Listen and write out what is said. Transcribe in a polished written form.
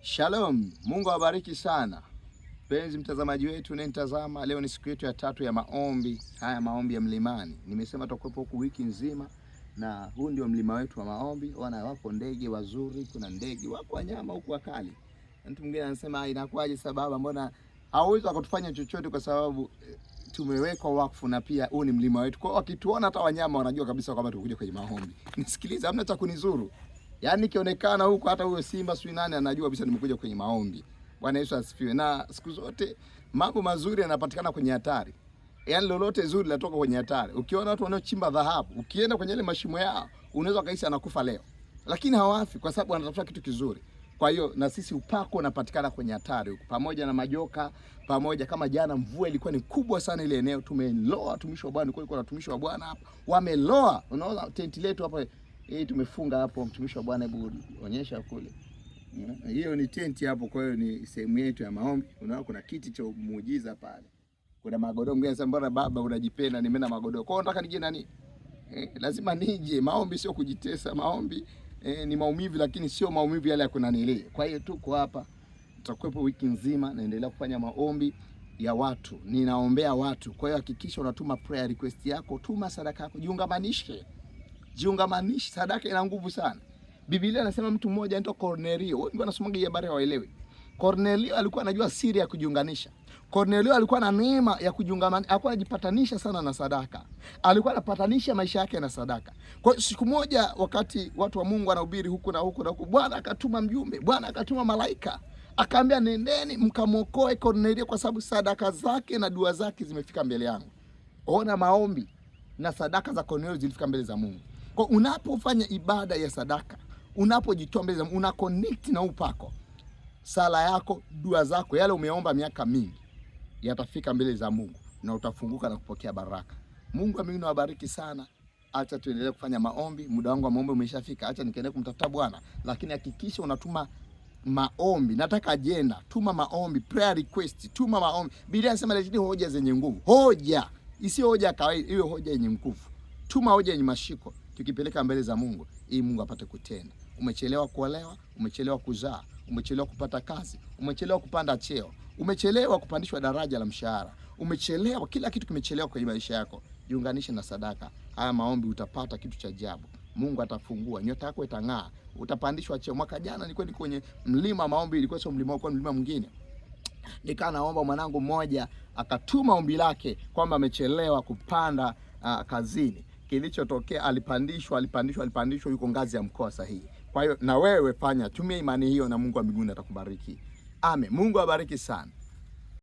Shalom, Mungu awabariki sana. Penzi mtazamaji wetu unanitazama, leo ni siku yetu ya 3 ya maombi. Haya maombi ya mlimani. Nimesema tutakuwepo huku wiki nzima na huu ndio mlima wetu wa maombi. Wana wako ndege wazuri, kuna ndege, wako wanyama huku wakali. Mtu mwingine anasema inakuwaje sababu mbona hauwezi kutufanya chochote kwa sababu tumewekwa wakfu na pia huu ni mlima wetu. Kwa hiyo wakituona hata wanyama wanajua kabisa kwamba tukuja kwenye maombi. Nisikilize, hamna cha kunizuru. Yaani kionekana huko hata huyo simba sui nani anajua kabisa nimekuja kwenye maombi. Bwana Yesu asifiwe. Na siku zote mambo mazuri yanapatikana kwenye hatari. Yaani lolote zuri linatoka kwenye hatari. Ukiona watu wanaochimba dhahabu, ukienda kwenye ile mashimo yao, unaweza kaisi anakufa leo. Lakini hawafi kwa sababu wanatafuta kitu kizuri. Kwa hiyo na sisi upako unapatikana kwenye hatari huko. Pamoja na majoka, pamoja kama jana mvua ilikuwa ni kubwa sana ile eneo, tumeloa watumishi wa Bwana, kulikuwa na watumishi wa Bwana hapa. Wameloa. Unaona tenti letu hapa tumefunga hapo, mtumishi wa Bwana, hebu onyesha kule. Hiyo ni tenti hapo, kwa hiyo ni sehemu yetu ya maombi. Unaona kuna kiti cha muujiza pale. Kuna magodoro, mgeni sasa, mbona baba unajipenda nimeenda magodoro. Kwa hiyo nataka nije nani? Lazima nije. Maombi sio kujitesa, maombi ni maumivu, lakini sio maumivu yale ya kunanilia. Kwa hiyo tuko hapa, tutakuwepo wiki nzima, naendelea kufanya maombi ya watu. Ninaombea watu. Kwa hiyo hakikisha unatuma prayer request yako, tuma sadaka yako, jiungamanishe. Sadaka ina nguvu sana. Biblia inasema mtu mmoja anaitwa Kornelio. Wengi wanasoma hii habari hawaelewi. Kornelio alikuwa anajua siri ya kujiunganisha. Kornelio alikuwa na neema ya kujiungamanisha, alikuwa anajipatanisha sana na sadaka. Alikuwa anapatanisha maisha yake na sadaka. Kwa hiyo siku moja wakati watu wa Mungu wanahubiri huku na huku na huku, Bwana akatuma mjumbe, Bwana akatuma malaika. Akaambia nendeni mkamwokoe Kornelio kwa sababu sadaka zake na dua zake zimefika mbele yangu. Ona maombi na sadaka za Kornelio zilifika mbele za Mungu. Kwa unapofanya ibada ya sadaka, unapojitoa mbele za Mungu, una connect na upako. Sala yako, dua zako, yale umeomba miaka mingi yatafika mbele za Mungu na utafunguka na kupokea baraka. Mungu wa mbinguni awabariki sana. Acha tuendelee kufanya maombi. Muda wangu wa maombi umeshafika. Acha nikaendelee kumtafuta Bwana, lakini hakikisha unatuma maombi. Nataka agenda, tuma maombi, prayer request, tuma maombi. Biblia inasema leteni hoja zenye nguvu. Hoja, isiyo hoja kawaida, hiyo hoja yenye nguvu. Tuma hoja yenye mashiko, tukipeleka mbele za Mungu ili Mungu apate kutenda. Umechelewa kuolewa, umechelewa kuzaa, umechelewa kupata kazi, umechelewa kupanda cheo, umechelewa kupandishwa daraja la mshahara, umechelewa, kila kitu kimechelewa kwenye maisha yako. Jiunganishe na sadaka. Haya maombi utapata kitu cha ajabu. Mungu atafungua, nyota yako itang'aa, utapandishwa cheo. Mwaka jana nilikuwa kwenye mlima maombi, ilikuwa sio mlima, kwa mlima mwingine. Nikaa naomba, mwanangu mmoja akatuma ombi lake kwamba amechelewa kupanda kazini. Kilichotokea alipandishwa, yuko ngazi ya mkoa sahihi. Kwa hiyo na wewe fanya, tumia imani hiyo na Mungu wa mbinguni atakubariki. Amen. Mungu awabariki sana.